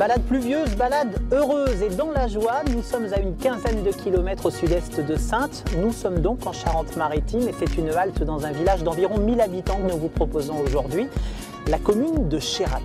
Balade pluvieuse, balade heureuse et dans la joie, nous sommes à une quinzaine de kilomètres au sud-est de Saintes. Nous sommes donc en Charente-Maritime et c'est une halte dans un village d'environ 1000 habitants que nous vous proposons aujourd'hui, la commune de Chérac.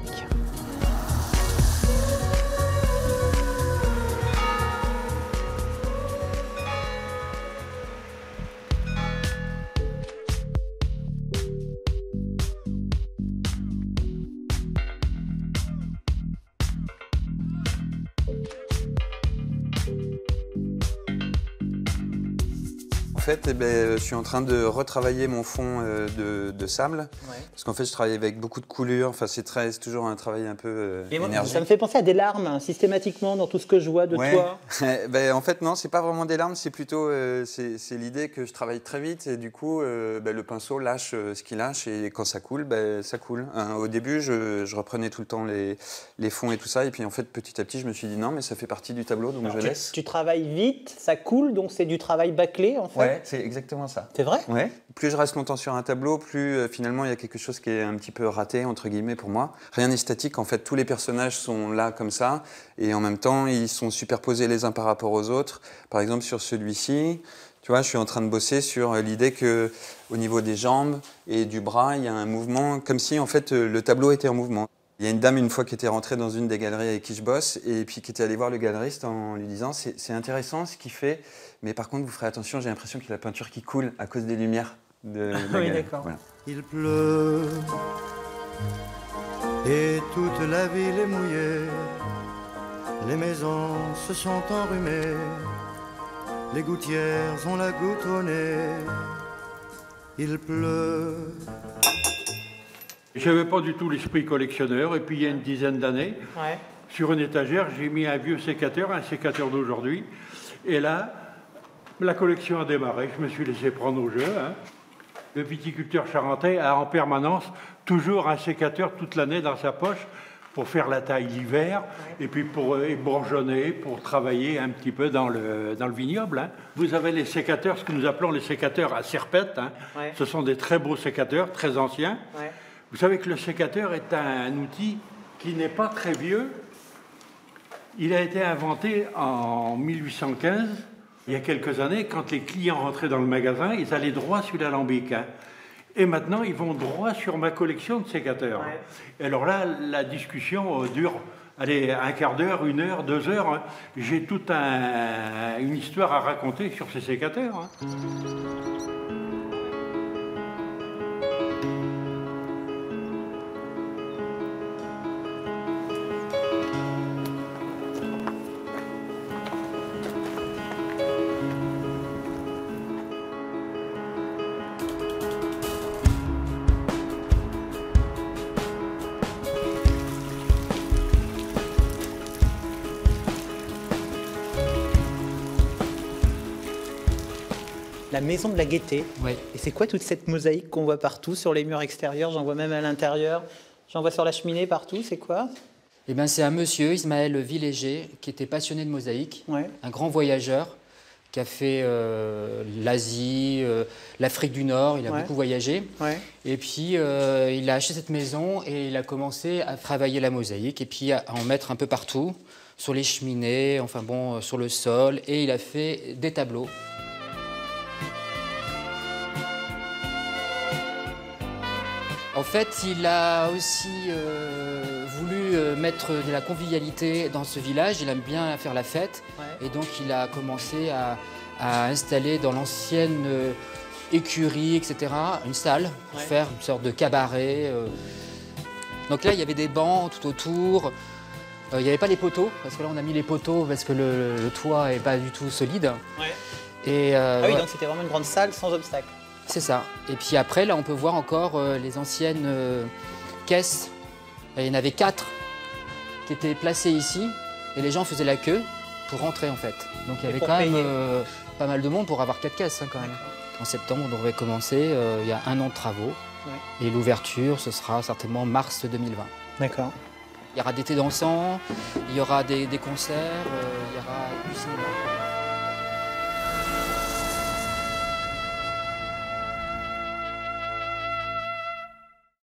En fait, je suis en train de retravailler mon fond de sable, parce qu'en fait, je travaille avec beaucoup de coulures. Enfin, c'est toujours un travail un peu énergique. Ça me fait penser à des larmes, systématiquement, dans tout ce que je vois de toi. En fait, non, c'est pas vraiment des larmes, c'est plutôt c'est l'idée que je travaille très vite et du coup, le pinceau lâche ce qu'il lâche et quand ça coule, ça coule. Au début, je reprenais tout le temps les fonds et tout ça, et puis en fait, petit à petit, je me suis dit non, mais ça fait partie du tableau, donc je laisse. Tu travailles vite, ça coule, donc c'est du travail bâclé, en fait. Ouais, c'est exactement ça. C'est vrai ? Ouais. Plus je reste longtemps sur un tableau, plus finalement il y a quelque chose qui est un petit peu raté, entre guillemets, pour moi. Rien n'est statique, en fait, tous les personnages sont là comme ça, et en même temps, ils sont superposés les uns par rapport aux autres. Par exemple, sur celui-ci, tu vois, je suis en train de bosser sur l'idée qu'au niveau des jambes et du bras, il y a un mouvement, comme si en fait le tableau était en mouvement. Il y a une dame, une fois, qui était rentrée dans une des galeries avec qui je bosse, et puis qui était allée voir le galeriste en lui disant « C'est intéressant ce qu'il fait, mais par contre, vous ferez attention, j'ai l'impression qu'il y a la peinture qui coule à cause des lumières de la Oui, galerie. » d'accord. Voilà. Il pleut et toute la ville est mouillée. Les maisons se sont enrhumées, les gouttières ont la goutte au nez. Il pleut. Je n'avais pas du tout l'esprit collectionneur, et puis il y a une dizaine d'années, sur une étagère, j'ai mis un vieux sécateur, un sécateur d'aujourd'hui, et là, la collection a démarré, je me suis laissé prendre au jeu. Le viticulteur charentais a en permanence toujours un sécateur toute l'année dans sa poche pour faire la taille l'hiver, et puis pour bourgeonner, pour travailler un petit peu dans le vignoble. Vous avez les sécateurs, ce que nous appelons les sécateurs à serpette. Ce sont des très beaux sécateurs, très anciens. Vous savez que le sécateur est un outil qui n'est pas très vieux. Il a été inventé en 1815, il y a quelques années, quand les clients rentraient dans le magasin, ils allaient droit sur l'alambic. Et maintenant, ils vont droit sur ma collection de sécateurs. Et alors là, la discussion dure un quart d'heure, 1 heure, 2 heures. J'ai toute une histoire à raconter sur ces sécateurs. La maison de la Gaîté. Et c'est quoi toute cette mosaïque qu'on voit partout sur les murs extérieurs? J'en vois même à l'intérieur. J'en vois sur la cheminée partout. C'est quoi? Eh bien, c'est un monsieur, Ismaël Villéger, qui était passionné de mosaïque, un grand voyageur qui a fait l'Asie, l'Afrique du Nord. Il a beaucoup voyagé. Et puis, il a acheté cette maison et il a commencé à travailler la mosaïque et puis à en mettre un peu partout, sur les cheminées, enfin bon, sur le sol. Et il a fait des tableaux. En fait, il a aussi voulu mettre de la convivialité dans ce village. Il aime bien faire la fête. Et donc, il a commencé à installer dans l'ancienne écurie, etc., une salle pour faire une sorte de cabaret. Donc là, il y avait des bancs tout autour. Il n'y avait pas les poteaux, parce que là, on a mis les poteaux parce que le toit n'est pas du tout solide. Et, oui, donc c'était vraiment une grande salle sans obstacle. C'est ça. Et puis après, là, on peut voir encore les anciennes caisses. Il y en avait 4 qui étaient placées ici. Et les gens faisaient la queue pour rentrer, en fait. Donc il y avait quand même pas mal de monde pour avoir 4 caisses, quand même. En septembre, on devrait commencer. Il y a 1 an de travaux. Et l'ouverture, ce sera certainement mars 2020. D'accord. Il y aura des thés dansants, il y aura des concerts, il y aura du cinéma.